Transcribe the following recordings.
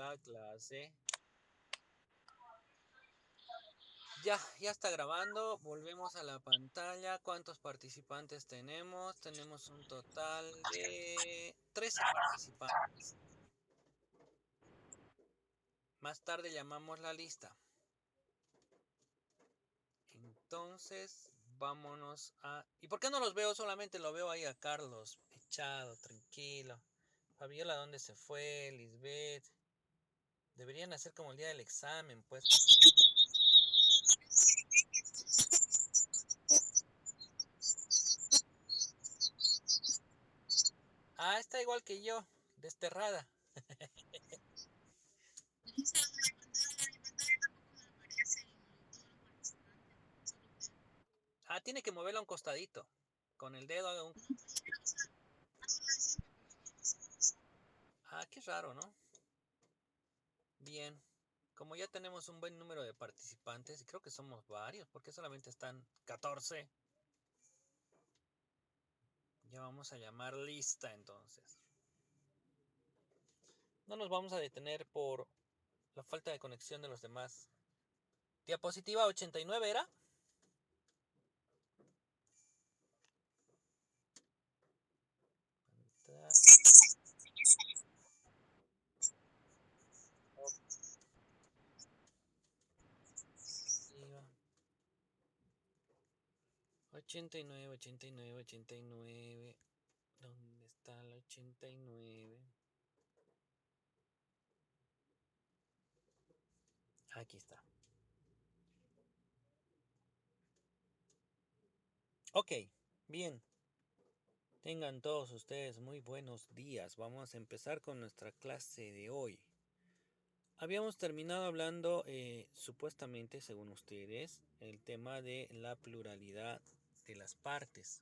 la clase. Ya está grabando. Volvemos a la pantalla. ¿Cuántos participantes tenemos? Tenemos un total de 13 participantes. Más tarde llamamos la lista. Entonces, vámonos a... ¿Y por qué no los veo? Solamente lo veo ahí a Carlos, echado, tranquilo. Fabiola, ¿dónde se fue? Lisbeth. Deberían hacer como el día del examen, pues. Ah, está igual que yo, desterrada. Ah, tiene que moverla a un costadito. Con el dedo haga un... Ah, qué raro, ¿no? Bien. Como ya tenemos un buen número de participantes, y creo que somos varios, porque solamente están 14. Ya vamos a llamar lista entonces. No nos vamos a detener por la falta de conexión de los demás. Diapositiva 89 era. Diapositiva 89, 89, 89. ¿Dónde está la 89? Aquí está. Ok, bien. Tengan todos ustedes muy buenos días. Vamos a empezar con nuestra clase de hoy. Habíamos terminado hablando, supuestamente, según ustedes, el tema de la pluralidad de las partes,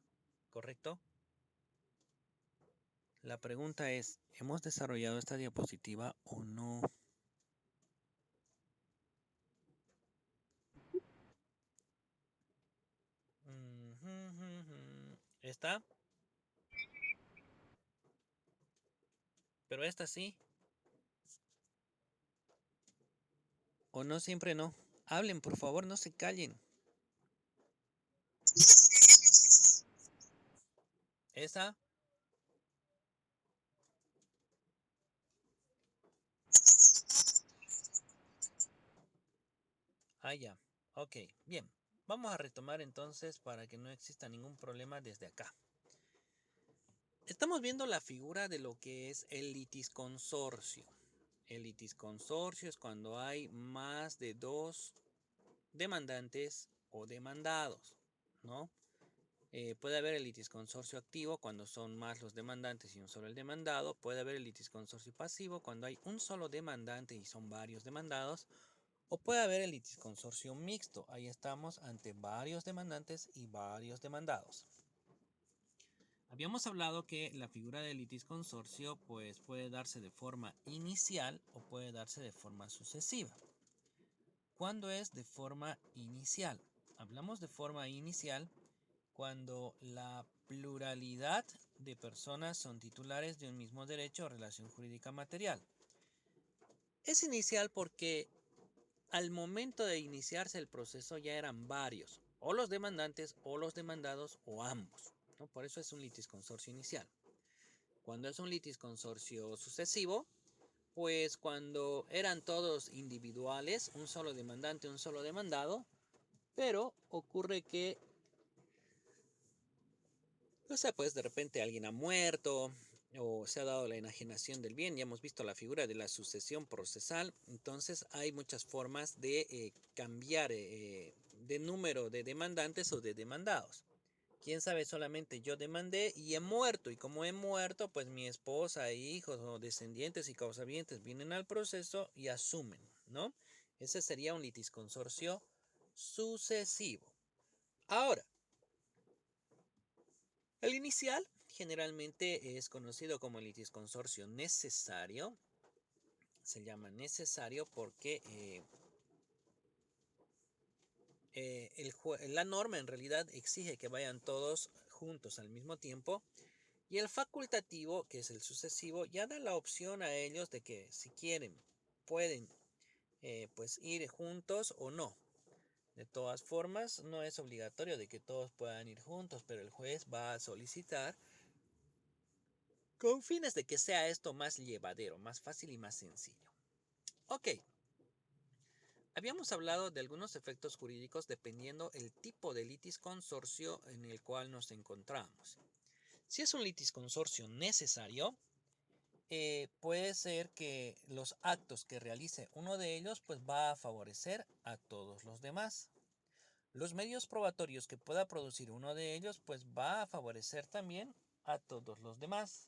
¿correcto? La pregunta es, ¿hemos desarrollado esta diapositiva o no? ¿Está? Pero esta sí. ¿O no siempre no? Hablen, por favor, no se callen. ¿Esa? Ah, ya. Ok, bien. Vamos a retomar entonces para que no exista ningún problema desde acá. Estamos viendo la figura de lo que es el litisconsorcio. El litisconsorcio es cuando hay más de dos demandantes o demandados, ¿no? Puede haber el litisconsorcio activo cuando son más los demandantes y un solo el demandado. Puede haber el litisconsorcio pasivo cuando hay un solo demandante y son varios demandados. O puede haber el litisconsorcio mixto. Ahí estamos ante varios demandantes y varios demandados. Habíamos hablado que la figura del litisconsorcio pues, puede darse de forma inicial o puede darse de forma sucesiva. ¿Cuándo es de forma inicial? Hablamos de forma inicial cuando la pluralidad de personas son titulares de un mismo derecho o relación jurídica material. Es inicial porque al momento de iniciarse el proceso ya eran varios, o los demandantes, o los demandados, o ambos, ¿no? Por eso es un litisconsorcio inicial. Cuando es un litisconsorcio sucesivo, pues cuando eran todos individuales, un solo demandante, un solo demandado, pero ocurre que, o sea, pues de repente alguien ha muerto o se ha dado la enajenación del bien, ya hemos visto la figura de la sucesión procesal, entonces hay muchas formas de cambiar de número de demandantes o de demandados. Quién sabe, solamente yo demandé y he muerto, y como he muerto, pues mi esposa, hijos o descendientes y causavientes vienen al proceso y asumen, ¿no? Ese sería un litisconsorcio sucesivo. Ahora, el inicial generalmente es conocido como el litisconsorcio necesario. Se llama necesario porque la norma en realidad exige que vayan todos juntos al mismo tiempo. Y el facultativo, que es el sucesivo, ya da la opción a ellos de que si quieren pueden pues ir juntos o no. De todas formas, no es obligatorio de que todos puedan ir juntos, pero el juez va a solicitar con fines de que sea esto más llevadero, más fácil y más sencillo. Ok, habíamos hablado de algunos efectos jurídicos dependiendo el tipo de litis consorcio en el cual nos encontramos. Si es un litis consorcio necesario, puede ser que los actos que realice uno de ellos pues va a favorecer a todos los demás. Los medios probatorios que pueda producir uno de ellos pues va a favorecer también a todos los demás.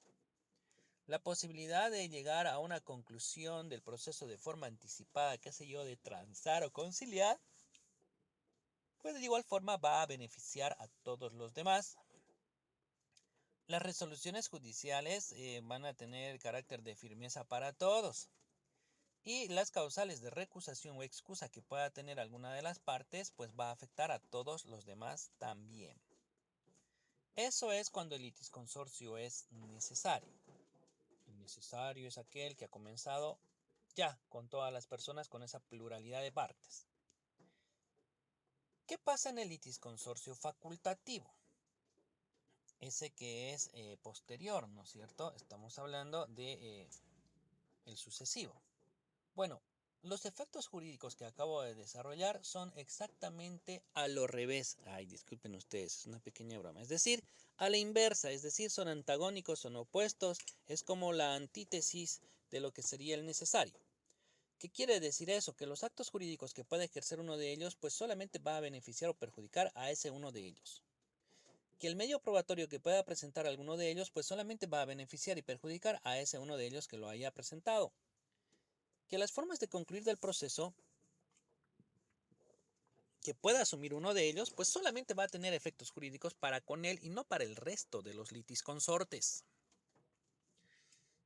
La posibilidad de llegar a una conclusión del proceso de forma anticipada, qué sé yo, de transar o conciliar, pues de igual forma va a beneficiar a todos los demás. Las resoluciones judiciales van a tener carácter de firmeza para todos. Y las causales de recusación o excusa que pueda tener alguna de las partes, pues va a afectar a todos los demás también. Eso es cuando el litisconsorcio es necesario. El necesario es aquel que ha comenzado ya con todas las personas con esa pluralidad de partes. ¿Qué pasa en el litisconsorcio facultativo? Ese que es posterior, ¿no es cierto? Estamos hablando de el sucesivo. Bueno, los efectos jurídicos que acabo de desarrollar son exactamente a lo revés. Ay, disculpen ustedes, es una pequeña broma. Es decir, a la inversa, es decir, son antagónicos, son opuestos, es como la antítesis de lo que sería el necesario. ¿Qué quiere decir eso? Que los actos jurídicos que pueda ejercer uno de ellos, pues solamente va a beneficiar o perjudicar a ese uno de ellos. Que el medio probatorio que pueda presentar alguno de ellos, pues solamente va a beneficiar y perjudicar a ese uno de ellos que lo haya presentado. Que las formas de concluir del proceso que pueda asumir uno de ellos, pues solamente va a tener efectos jurídicos para con él y no para el resto de los litisconsortes.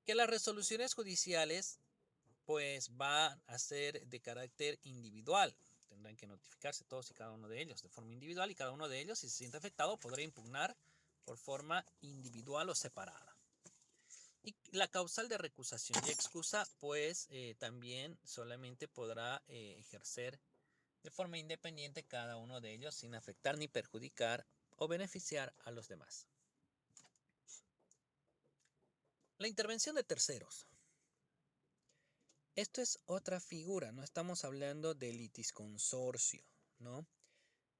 Que las resoluciones judiciales pues van a ser de carácter individual. Tendrán que notificarse todos y cada uno de ellos de forma individual y cada uno de ellos, si se siente afectado, podrá impugnar por forma individual o separada. Y la causal de recusación y excusa, pues también solamente podrá ejercer de forma independiente cada uno de ellos sin afectar ni perjudicar o beneficiar a los demás. La intervención de terceros. Esto es otra figura, no estamos hablando de litisconsorcio, ¿no?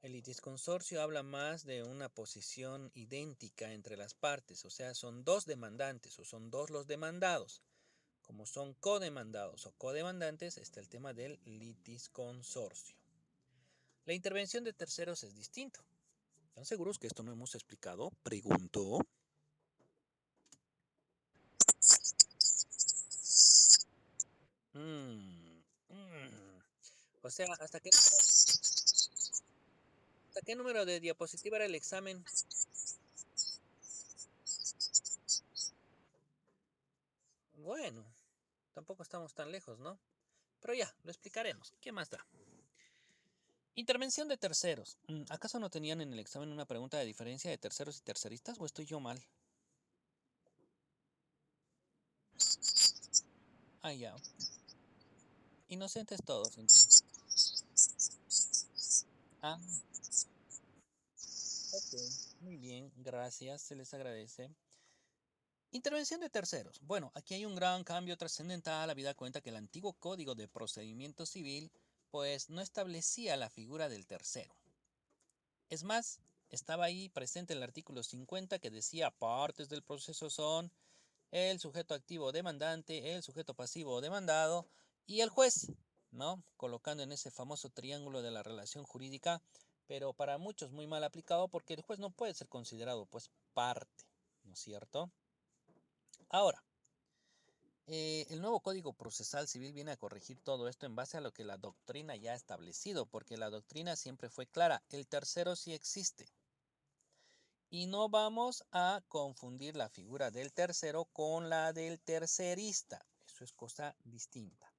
El litisconsorcio habla más de una posición idéntica entre las partes, o sea, son dos demandantes o son dos los demandados. Como son codemandados o codemandantes, está el tema del litisconsorcio. La intervención de terceros es distinto. ¿Están seguros que esto no hemos explicado? Pregunto. O sea, ¿hasta qué número de diapositiva era el examen? Bueno, tampoco estamos tan lejos, ¿no? Pero ya, lo explicaremos. ¿Qué más da? Intervención de terceros. ¿Acaso no tenían en el examen una pregunta de diferencia de terceros y terceristas o estoy yo mal? Ah, ya. Inocentes todos, entonces. Ah, ok. Muy bien, gracias, se les agradece. Intervención de terceros. Bueno, aquí hay un gran cambio trascendental. Habida cuenta que el antiguo Código de Procedimiento Civil, pues no establecía la figura del tercero. Es más, estaba ahí presente el artículo 50 que decía partes del proceso son el sujeto activo demandante, el sujeto pasivo demandado y el juez, ¿no? Colocando en ese famoso triángulo de la relación jurídica, pero para muchos muy mal aplicado porque el juez no puede ser considerado pues parte, ¿no es cierto? Ahora, el nuevo Código Procesal Civil viene a corregir todo esto en base a lo que la doctrina ya ha establecido, porque la doctrina siempre fue clara, el tercero sí existe. Y no vamos a confundir la figura del tercero con la del tercerista. Eso es cosa distinta.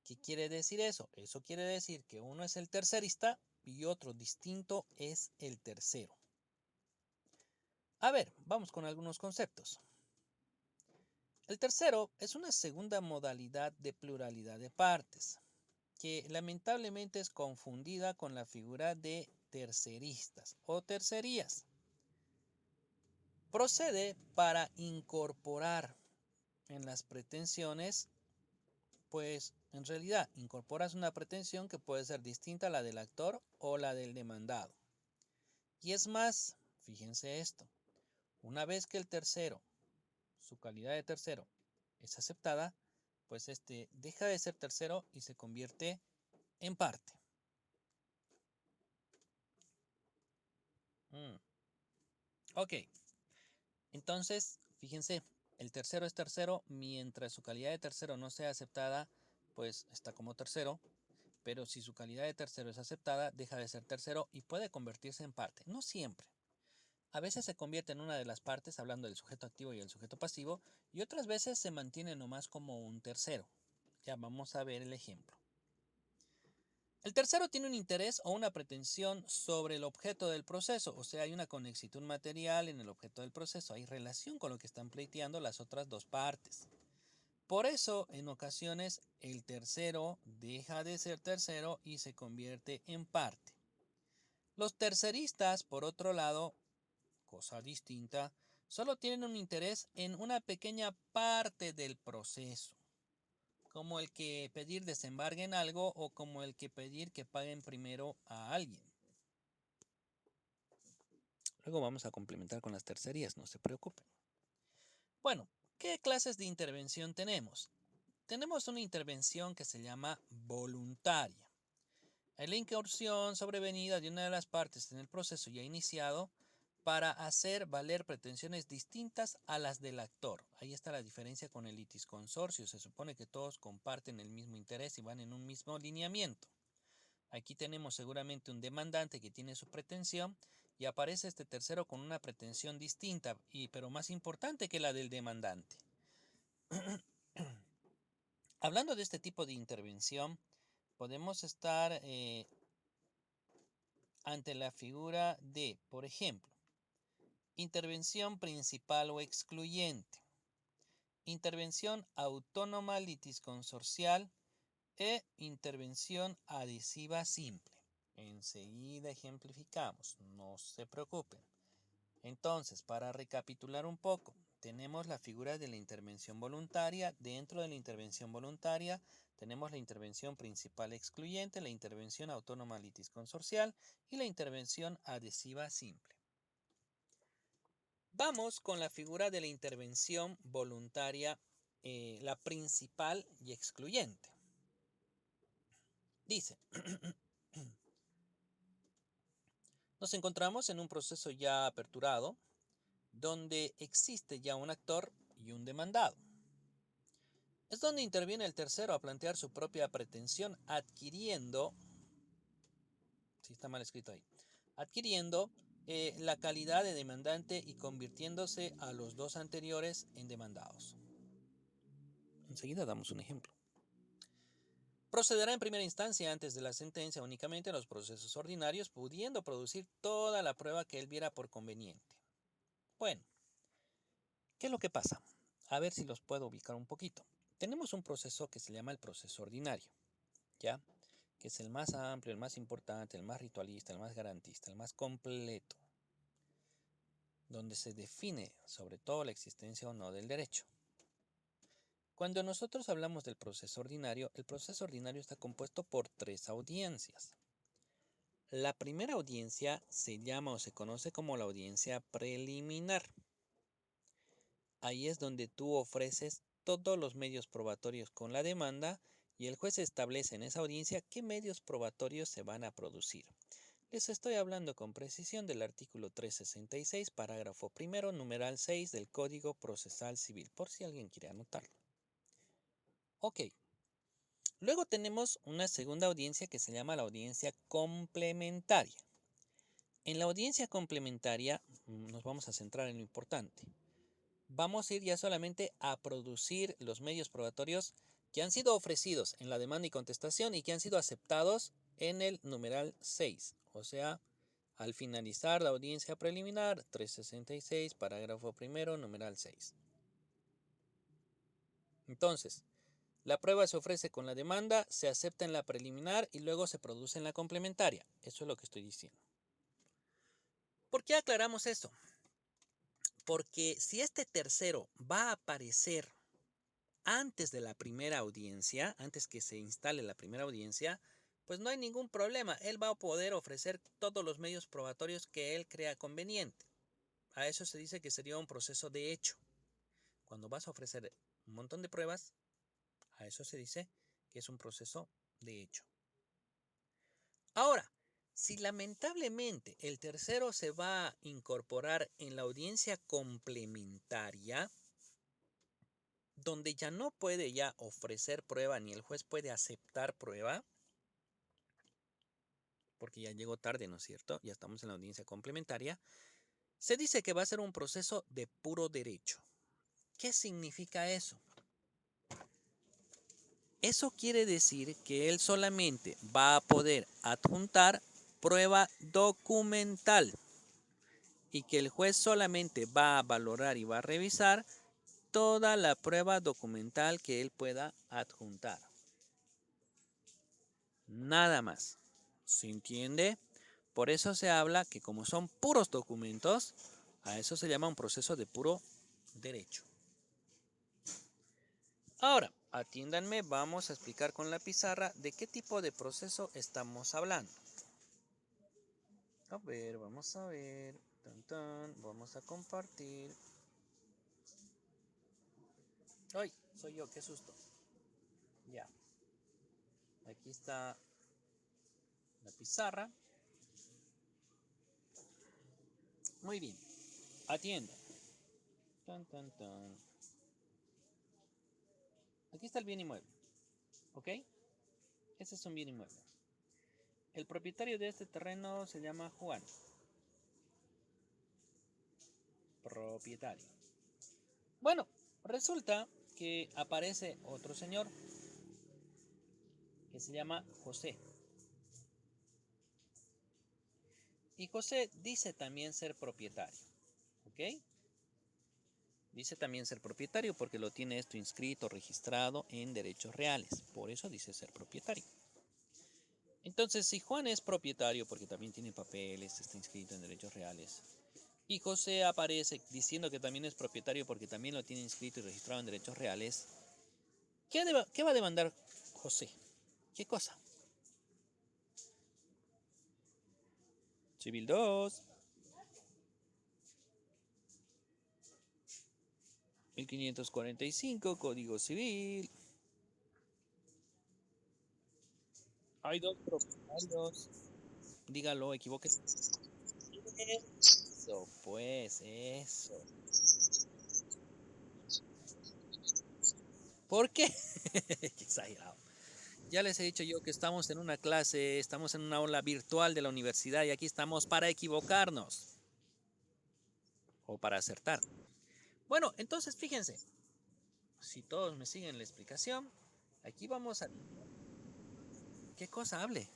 ¿Qué quiere decir eso? Eso quiere decir que uno es el tercerista y otro distinto es el tercero. A ver, vamos con algunos conceptos. El tercero es una segunda modalidad de pluralidad de partes, que lamentablemente es confundida con la figura de terceristas o tercerías. Procede para incorporar en las pretensiones, pues en realidad incorporas una pretensión que puede ser distinta a la del actor o la del demandado. Y es más, fíjense esto, una vez que el tercero, su calidad de tercero, es aceptada, pues deja de ser tercero y se convierte en parte. Ok, entonces, fíjense, el tercero es tercero, mientras su calidad de tercero no sea aceptada, pues está como tercero, pero si su calidad de tercero es aceptada, deja de ser tercero y puede convertirse en parte. No siempre. A veces se convierte en una de las partes, hablando del sujeto activo y el sujeto pasivo, y otras veces se mantiene nomás como un tercero. Ya vamos a ver el ejemplo. El tercero tiene un interés o una pretensión sobre el objeto del proceso, o sea, hay una conexión material en el objeto del proceso, hay relación con lo que están pleiteando las otras dos partes. Por eso, en ocasiones, el tercero deja de ser tercero y se convierte en parte. Los terceristas, por otro lado, cosa distinta, solo tienen un interés en una pequeña parte del proceso, como el que pedir desembarguen algo o como el que pedir que paguen primero a alguien. Luego vamos a complementar con las tercerías, no se preocupen. Bueno, ¿qué clases de intervención tenemos? Tenemos una intervención que se llama voluntaria. Es la incursión sobrevenida de una de las partes en el proceso ya iniciado para hacer valer pretensiones distintas a las del actor. Ahí está la diferencia con el litisconsorcio. Se supone que todos comparten el mismo interés y van en un mismo lineamiento. Aquí tenemos seguramente un demandante que tiene su pretensión y aparece este tercero con una pretensión distinta, pero más importante que la del demandante. Hablando de este tipo de intervención, podemos estar ante la figura de, por ejemplo, intervención principal o excluyente, intervención autónoma litisconsorcial e intervención adhesiva simple. Enseguida ejemplificamos, no se preocupen. Entonces, para recapitular un poco, tenemos la figura de la intervención voluntaria. Dentro de la intervención voluntaria tenemos la intervención principal excluyente, la intervención autónoma litisconsorcial y la intervención adhesiva simple. Vamos con la figura de la intervención voluntaria, la principal y excluyente. Dice, nos encontramos en un proceso ya aperturado, donde existe ya un actor y un demandado. Es donde interviene el tercero a plantear su propia pretensión adquiriendo, si está mal escrito ahí, adquiriendo la calidad de demandante y convirtiéndose a los dos anteriores en demandados. Enseguida damos un ejemplo. Procederá en primera instancia antes de la sentencia únicamente en los procesos ordinarios, pudiendo producir toda la prueba que él viera por conveniente. Bueno, ¿qué es lo que pasa? A ver si los puedo ubicar un poquito. Tenemos un proceso que se llama el proceso ordinario, ¿ya? Que es el más amplio, el más importante, el más ritualista, el más garantista, el más completo, donde se define sobre todo la existencia o no del derecho. Cuando nosotros hablamos del proceso ordinario, el proceso ordinario está compuesto por 3 audiencias. La primera audiencia se llama o se conoce como la audiencia preliminar. Ahí es donde tú ofreces todos los medios probatorios con la demanda y el juez establece en esa audiencia qué medios probatorios se van a producir. Les estoy hablando con precisión del artículo 366, parágrafo primero, numeral 6 del Código Procesal Civil, por si alguien quiere anotarlo. Ok. Luego tenemos una segunda audiencia que se llama la audiencia complementaria. En la audiencia complementaria nos vamos a centrar en lo importante. Vamos a ir ya solamente a producir los medios probatorios que han sido ofrecidos en la demanda y contestación y que han sido aceptados en el numeral 6, o sea, al finalizar la audiencia preliminar, 366, parágrafo primero, numeral 6. Entonces, la prueba se ofrece con la demanda, se acepta en la preliminar y luego se produce en la complementaria. Eso es lo que estoy diciendo. ¿Por qué aclaramos esto? Porque si este tercero va a aparecer antes de la primera audiencia, antes que se instale la primera audiencia, pues no hay ningún problema. Él va a poder ofrecer todos los medios probatorios que él crea conveniente. A eso se dice que sería un proceso de hecho. Cuando vas a ofrecer un montón de pruebas, a eso se dice que es un proceso de hecho. Ahora, si lamentablemente el tercero se va a incorporar en la audiencia complementaria, donde ya no puede ya ofrecer prueba ni el juez puede aceptar prueba, porque ya llegó tarde, ¿no es cierto? Ya estamos en la audiencia complementaria. Se dice que va a ser un proceso de puro derecho. ¿Qué significa eso? Eso quiere decir que él solamente va a poder adjuntar prueba documental y que el juez solamente va a valorar y va a revisar toda la prueba documental que él pueda adjuntar. Nada más. ¿Se entiende? Por eso se habla que como son puros documentos, a eso se llama un proceso de puro derecho. Ahora, atiéndanme, vamos a explicar con la pizarra de qué tipo de proceso estamos hablando. A ver, vamos a ver. Tan, tan, vamos a compartir. ¡Ay! Soy yo, qué susto. Ya. Aquí está la pizarra. Muy bien. Atienda. Tan, tan, tan. Aquí está el bien inmueble. ¿Ok? Ese es un bien inmueble. El propietario de este terreno se llama Juan. Propietario. Bueno, resulta que aparece otro señor que se llama José. Y José dice también ser propietario. ¿Ok? Dice también ser propietario porque lo tiene esto inscrito, registrado en derechos reales. Por eso dice ser propietario. Entonces, si Juan es propietario porque también tiene papeles, está inscrito en derechos reales, y José aparece diciendo que también es propietario porque también lo tiene inscrito y registrado en derechos reales, ¿qué va a demandar José? ¿Qué cosa? Civil 2, 1545, Código Civil. Hay dos, hay dos. Dígalo, equivóquese. Eso, pues, eso. ¿Por qué? Qué exagerado. Ya les he dicho yo que estamos en una clase, estamos en una aula virtual de la universidad y aquí estamos para equivocarnos o para acertar. Bueno, entonces fíjense, si todos me siguen la explicación, aquí vamos a... ¿Qué cosa hable?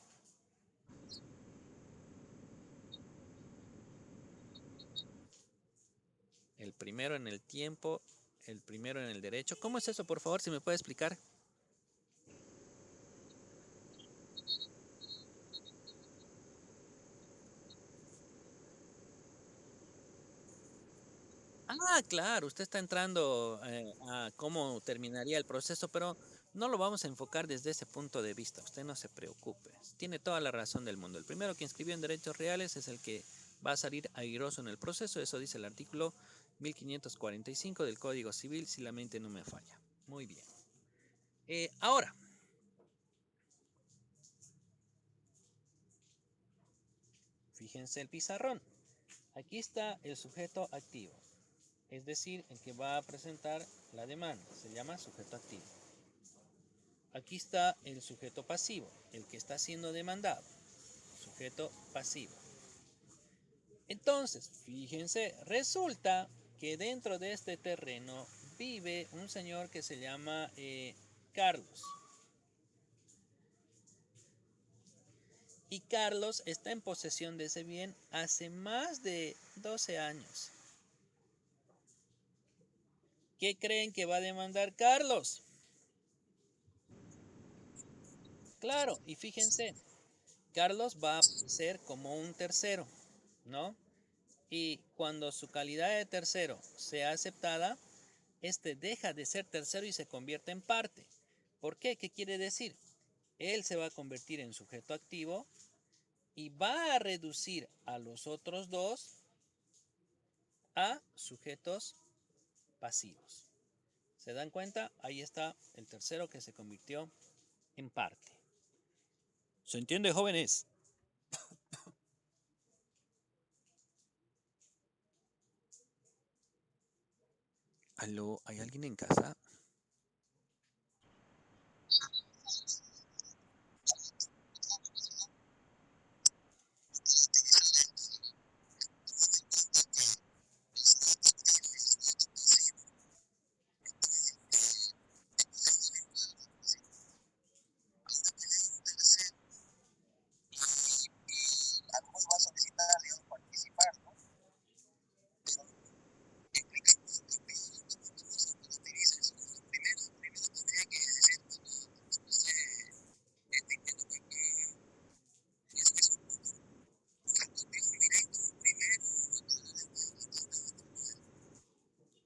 El primero en el tiempo, el primero en el derecho. ¿Cómo es eso, por favor, si me puede explicar? Ah, claro, usted está entrando a cómo terminaría el proceso, pero no lo vamos a enfocar desde ese punto de vista. Usted no se preocupe. Tiene toda la razón del mundo. El primero que inscribió en derechos reales es el que va a salir airoso en el proceso. Eso dice el artículo 1545 del Código Civil, si la mente no me falla. Muy bien. Ahora, fíjense el pizarrón. Aquí está el sujeto activo, es decir, el que va a presentar la demanda. Se llama sujeto activo. Aquí está el sujeto pasivo, el que está siendo demandado, sujeto pasivo. Entonces, fíjense, resulta que dentro de este terreno vive un señor que se llama Carlos. Y Carlos está en posesión de ese bien hace más de 12 años. ¿Qué creen que va a demandar Carlos? Claro, y fíjense, Carlos va a ser como un tercero, ¿no? Y cuando su calidad de tercero sea aceptada, este deja de ser tercero y se convierte en parte. ¿Por qué? ¿Qué quiere decir? Él se va a convertir en sujeto activo y va a reducir a los otros dos a sujetos pasivos. ¿Se dan cuenta? Ahí está el tercero que se convirtió en parte. ¿Se entiende, jóvenes? ¿Aló? ¿Hay alguien en casa?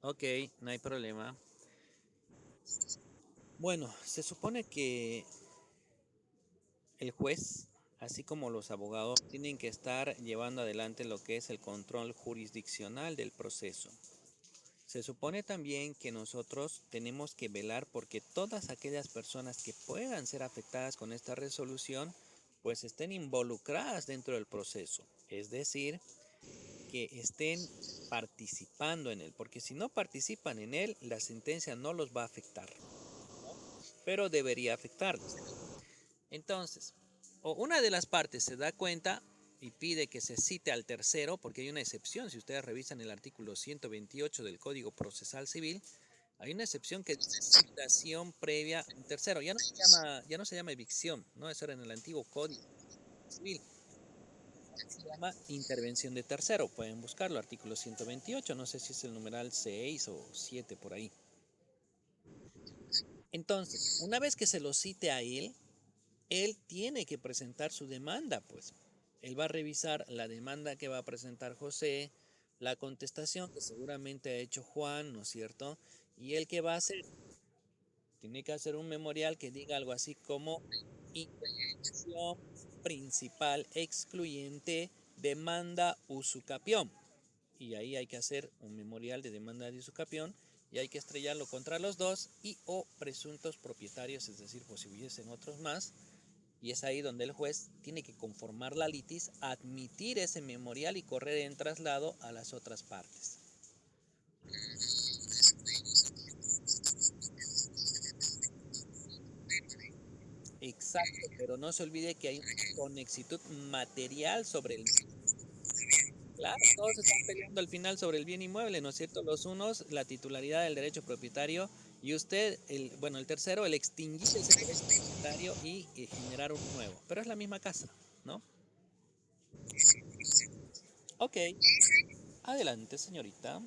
Ok, no hay problema. Bueno, se supone que el juez, así como los abogados, tienen que estar llevando adelante lo que es el control jurisdiccional del proceso. Se supone también que nosotros tenemos que velar porque todas aquellas personas que puedan ser afectadas con esta resolución, pues estén involucradas dentro del proceso. Es decir, que estén participando en él, porque si no participan en él, la sentencia no los va a afectar, pero debería afectarlos. Entonces, o una de las partes se da cuenta y pide que se cite al tercero, porque hay una excepción, si ustedes revisan el artículo 128 del Código Procesal Civil, hay una excepción que dice citación previa a un tercero. Ya no se llama evicción, ¿no? Eso era en el antiguo Código Civil. Se llama intervención de tercero. Pueden buscarlo, artículo 128. No sé si es el numeral 6 o 7 por ahí. Entonces, una vez que se lo cite a él tiene que presentar su demanda, pues. Él va a revisar la demanda que va a presentar José, la contestación que seguramente ha hecho Juan, ¿no es cierto? Y él qué va a hacer, tiene que hacer un memorial que diga algo así como intervención principal excluyente demanda usucapión. Y ahí hay que hacer un memorial de demanda de usucapión y hay que estrellarlo contra los dos y o presuntos propietarios, es decir, pues si hubiesen otros más. Y es ahí donde el juez tiene que conformar la litis, admitir ese memorial y correr en traslado a las otras partes. Exacto, pero no se olvide que hay una conexitud material sobre el bien. Claro, todos están peleando al final sobre el bien inmueble, ¿no es cierto? Los unos, la titularidad del derecho propietario y usted, el tercero, el extinguir ese derecho propietario y generar un nuevo. Pero es la misma casa, ¿no? Ok, adelante, señorita.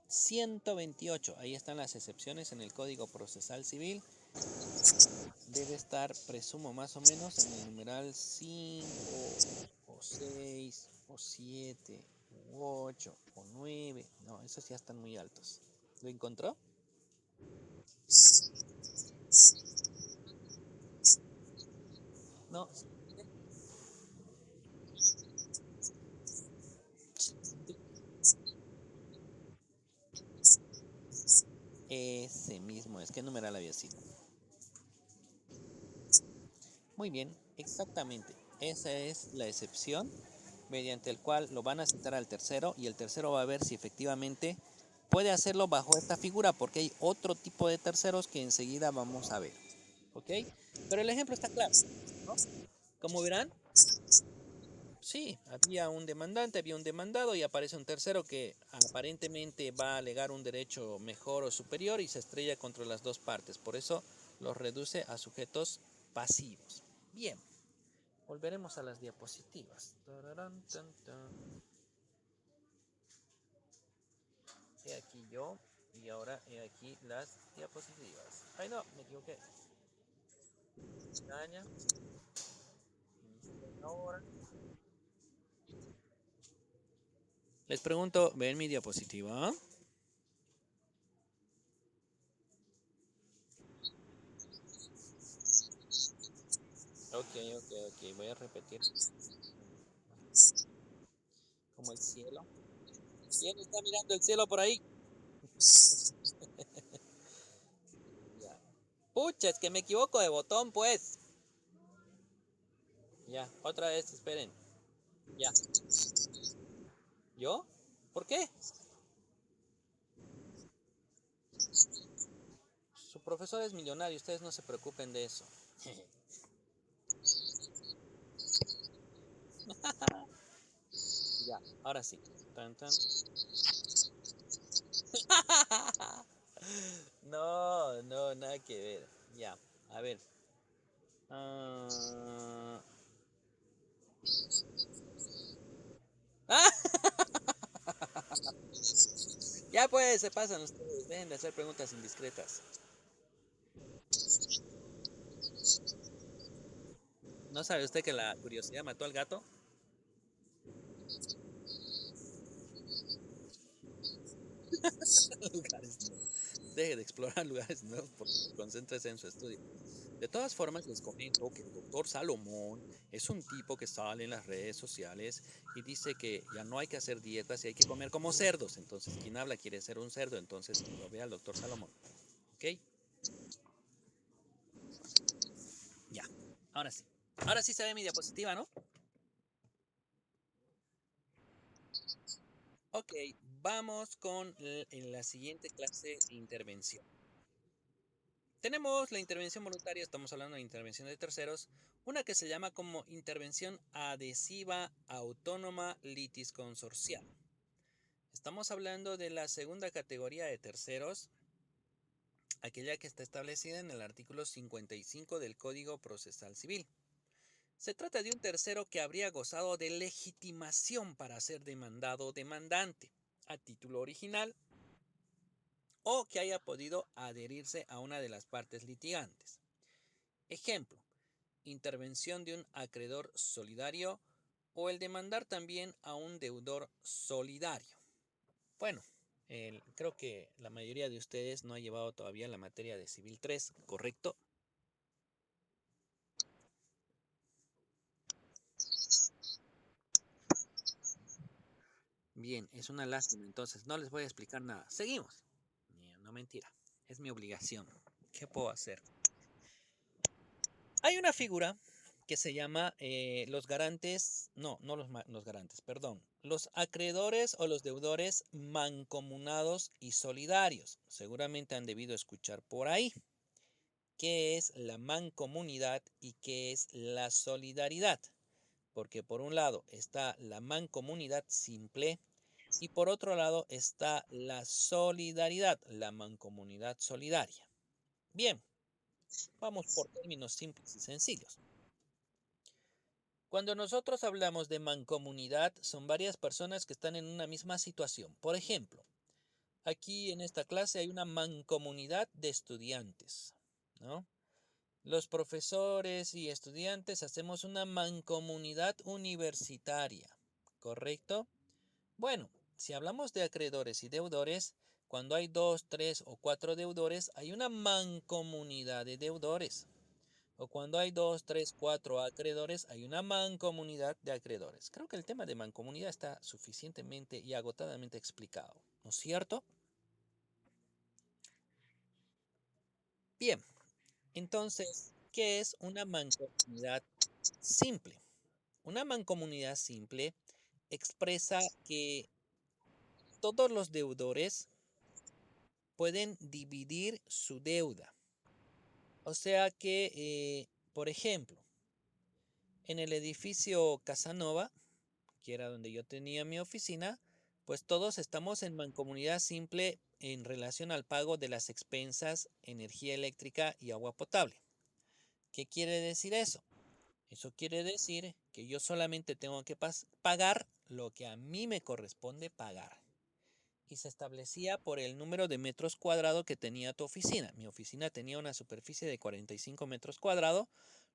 128, ahí están las excepciones en el Código Procesal Civil. Debe estar, presumo, más o menos en el numeral 5 o 6 o 7 u 8 o 9. No, esos ya están muy altos. ¿Lo encontró? No, ese mismo es. ¿Qué numeral había sido? Muy bien, exactamente. Esa es la excepción mediante el cual lo van a citar al tercero y el tercero va a ver si efectivamente puede hacerlo bajo esta figura porque hay otro tipo de terceros que enseguida vamos a ver. ¿Ok? Pero el ejemplo está claro, ¿no? Como verán, sí, había un demandante, había un demandado y aparece un tercero que aparentemente va a alegar un derecho mejor o superior y se estrella contra las dos partes. Por eso los reduce a sujetos pasivos. Bien, volveremos a las diapositivas. Tararán, tan, tan. he aquí yo y ahora he aquí las diapositivas. Ay no, me equivoqué. Pestaña. Ahora. Les pregunto, ¿ven mi diapositiva? Ok, ok, ok. Voy a repetir. Como el cielo. ¿Quién está mirando el cielo por ahí? Ya. Pucha, es que me equivoco de botón, pues. Ya, otra vez, esperen. Ya. ¿Yo? ¿Por qué? Su profesor es millonario, ustedes no se preocupen de eso. Ya, ahora sí. Tan, tan. No, no, nada que ver. Ya, a ver. Ah, ¡Ah! Ya pues, se pasan ustedes. Dejen de hacer preguntas indiscretas. ¿No sabe usted que la curiosidad mató al gato? Lugares nuevos. Deje de explorar lugares nuevos porque concéntrese en su estudio. De todas formas, les comento que el doctor Salomón es un tipo que sale en las redes sociales y dice que ya no hay que hacer dietas y hay que comer como cerdos. Entonces, quien habla quiere ser un cerdo, entonces lo ve al doctor Salomón. ¿Ok? Ya. Ahora sí. Ahora sí se ve mi diapositiva, ¿no? Ok, vamos con en la siguiente clase de intervención. Tenemos la intervención voluntaria, estamos hablando de intervención de terceros, una que se llama como intervención adhesiva autónoma litis consorcial. Estamos hablando de la segunda categoría de terceros, aquella que está establecida en el artículo 55 del Código Procesal Civil. Se trata de un tercero que habría gozado de legitimación para ser demandado o demandante a título original o que haya podido adherirse a una de las partes litigantes. Ejemplo, intervención de un acreedor solidario o el demandar también a un deudor solidario. Bueno, creo que la mayoría de ustedes no ha llevado todavía la materia de Civil 3, ¿correcto? Bien, es una lástima, entonces no les voy a explicar nada. Seguimos. No, mentira, es mi obligación. ¿Qué puedo hacer? Hay una figura que se llama los garantes, no los garantes, perdón, los acreedores o los deudores mancomunados y solidarios. Seguramente han debido escuchar por ahí qué es la mancomunidad y qué es la solidaridad. Porque por un lado está la mancomunidad simple y por otro lado está la solidaridad, la mancomunidad solidaria. Bien, vamos por términos simples y sencillos. Cuando nosotros hablamos de mancomunidad, son varias personas que están en una misma situación. Por ejemplo, aquí en esta clase hay una mancomunidad de estudiantes, ¿no? Los profesores y estudiantes hacemos una mancomunidad universitaria, ¿correcto? Bueno, si hablamos de acreedores y deudores, cuando hay dos, tres o cuatro deudores, hay una mancomunidad de deudores. O cuando hay dos, tres, cuatro acreedores, hay una mancomunidad de acreedores. Creo que el tema de mancomunidad está suficientemente y agotadamente explicado, ¿no es cierto? Bien, entonces, ¿qué es una mancomunidad simple? Una mancomunidad simple expresa que todos los deudores pueden dividir su deuda. O sea que, por ejemplo, en el edificio Casanova, que era donde yo tenía mi oficina, pues todos estamos en mancomunidad simple en relación al pago de las expensas, energía eléctrica y agua potable. ¿Qué quiere decir eso? Eso quiere decir que yo solamente tengo que pagar lo que a mí me corresponde pagar. y se establecía por el número de metros cuadrados que tenía tu oficina. Mi oficina tenía una superficie de 45 metros cuadrados,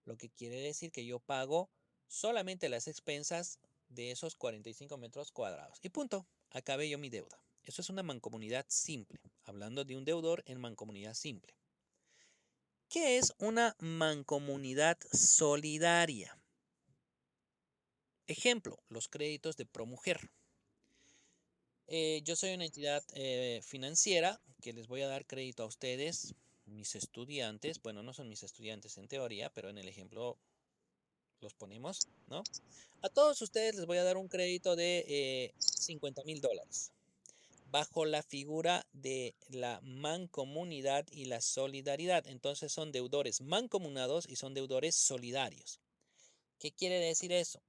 lo que quiere decir que yo pago solamente las expensas de esos 45 metros cuadrados. Y punto, acabé yo mi deuda. Eso es una mancomunidad simple, hablando de un deudor en mancomunidad simple. ¿Qué es una mancomunidad solidaria? Ejemplo, los créditos de ProMujer. Yo soy una entidad financiera que les voy a dar crédito a ustedes, mis estudiantes. Bueno, no son mis estudiantes en teoría, pero en el ejemplo los ponemos, ¿no? A todos ustedes les voy a dar un crédito de $50,000 bajo la figura de la mancomunidad y la solidaridad. Entonces son deudores mancomunados y son deudores solidarios. ¿Qué quiere decir eso?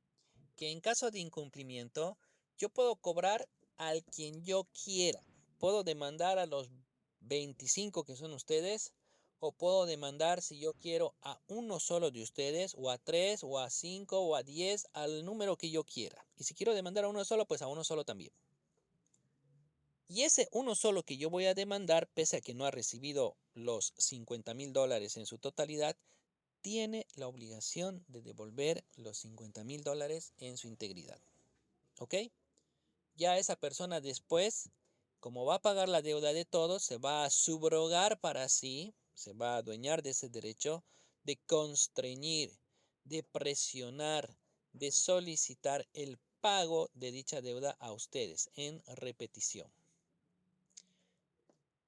Que en caso de incumplimiento, yo puedo cobrar al quien yo quiera. Puedo demandar a los 25 que son ustedes, o puedo demandar si yo quiero a uno solo de ustedes, o a 3, o a 5, o a 10, al número que yo quiera. Y si quiero demandar a uno solo, pues a uno solo también. Y ese uno solo que yo voy a demandar, pese a que no ha recibido los $50,000 en su totalidad, tiene la obligación de devolver los $50,000 en su integridad. ¿Ok? Ya esa persona después, como va a pagar la deuda de todos, se va a subrogar para sí, se va a adueñar de ese derecho de constreñir, de presionar, de solicitar el pago de dicha deuda a ustedes en repetición.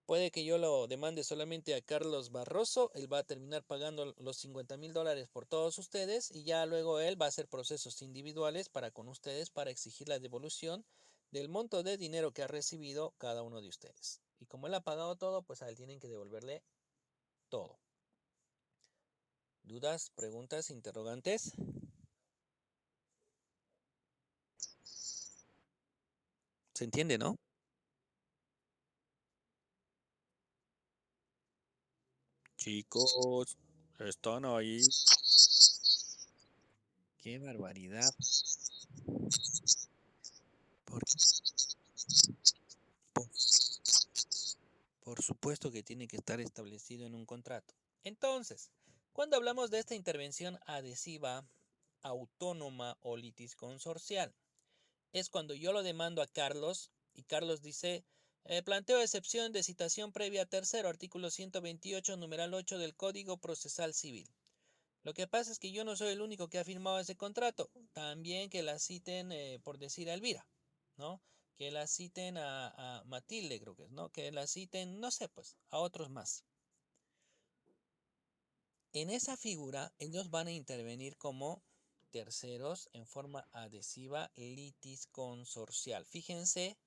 Puede que yo lo demande solamente a Carlos Barroso, él va a terminar pagando los $50,000 por todos ustedes y ya luego él va a hacer procesos individuales para con ustedes para exigir la devolución del monto de dinero que ha recibido cada uno de ustedes. Y como él ha pagado todo, pues a él tienen que devolverle todo. ¿Dudas, preguntas, interrogantes? ¿Se entiende, no? Chicos, están ahí. Qué barbaridad. Por, por Por supuesto que tiene que estar establecido en un contrato. Entonces, cuando hablamos de esta intervención adhesiva, autónoma o litisconsorcial, es cuando yo lo demando a Carlos y Carlos dice, planteo excepción de citación previa tercero, artículo 128, numeral 8 del Código Procesal Civil. Lo que pasa es que yo no soy el único que ha firmado ese contrato. También que la citen, por decir a Elvira, ¿no? Que la citen a Matilde, creo que es, ¿no? Que la citen, no sé, pues, a otros más. En esa figura, ellos van a intervenir como terceros en forma adhesiva litisconsorcial. Fíjense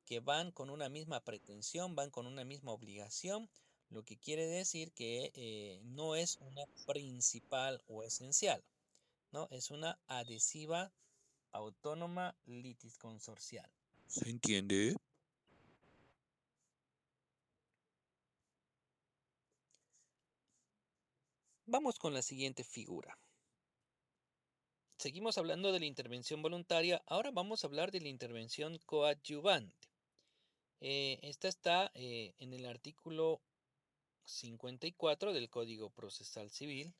que van con una misma pretensión, van con una misma obligación, lo que quiere decir que no es una principal o esencial. ¿No? Es una adhesiva autónoma litisconsorcial. ¿Se entiende? Vamos con la siguiente figura. Seguimos hablando de la intervención voluntaria, ahora vamos a hablar de la intervención coadyuvante. Esta está en el artículo 54 del Código Procesal Civil.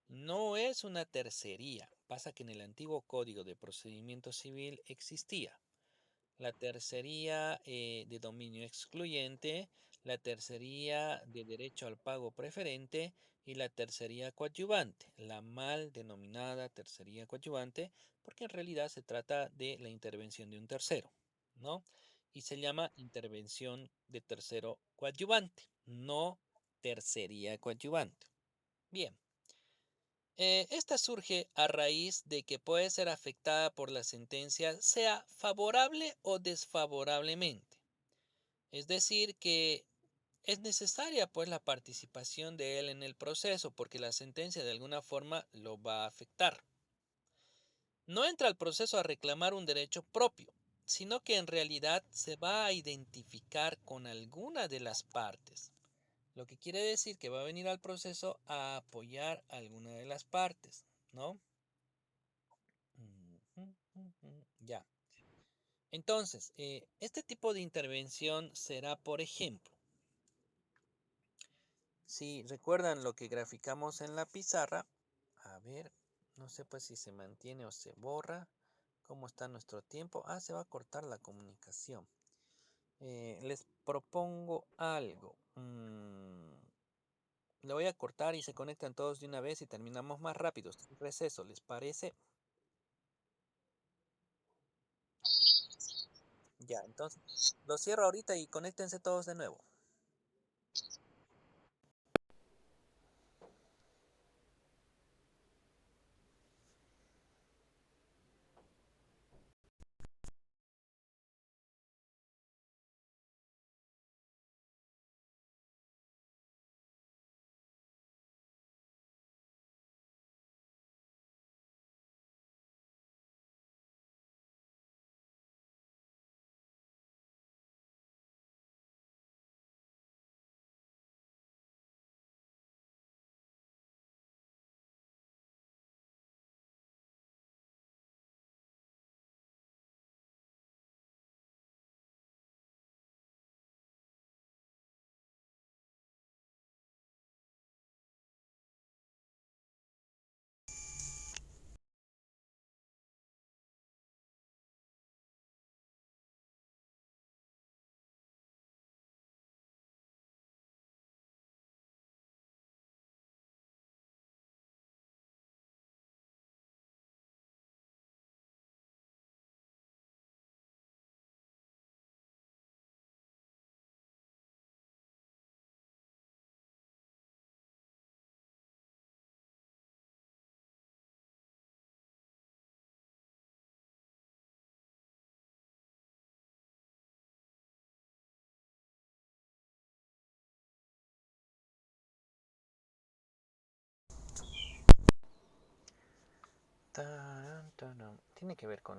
No es una tercería, pasa que en el antiguo Código de Procedimiento Civil existía la tercería de dominio excluyente, la tercería de derecho al pago preferente y la tercería coadyuvante, la mal denominada tercería coadyuvante, porque en realidad se trata de la intervención de un tercero, ¿no? Y se llama intervención de tercero coadyuvante, no tercería coadyuvante. Bien. Esta surge a raíz de que puede ser afectada por la sentencia, sea favorable o desfavorablemente. Es decir, que es necesaria pues la participación de él en el proceso porque la sentencia de alguna forma lo va a afectar. No entra al proceso a reclamar un derecho propio, sino que en realidad se va a identificar con alguna de las partes. Lo que quiere decir que va a venir al proceso a apoyar a alguna de las partes, ¿no? Ya. Entonces, este tipo de intervención será, por ejemplo, si recuerdan lo que graficamos en la pizarra, a ver, no sé pues si se mantiene o se borra. ¿Cómo está nuestro tiempo? Ah, se va a cortar la comunicación. Les propongo algo. Le voy a cortar y se conectan todos de una vez y terminamos más rápido. Sin receso, ¿les parece? Ya, entonces lo cierro ahorita y conéctense todos de nuevo. Tarán, tarán. Tiene que ver con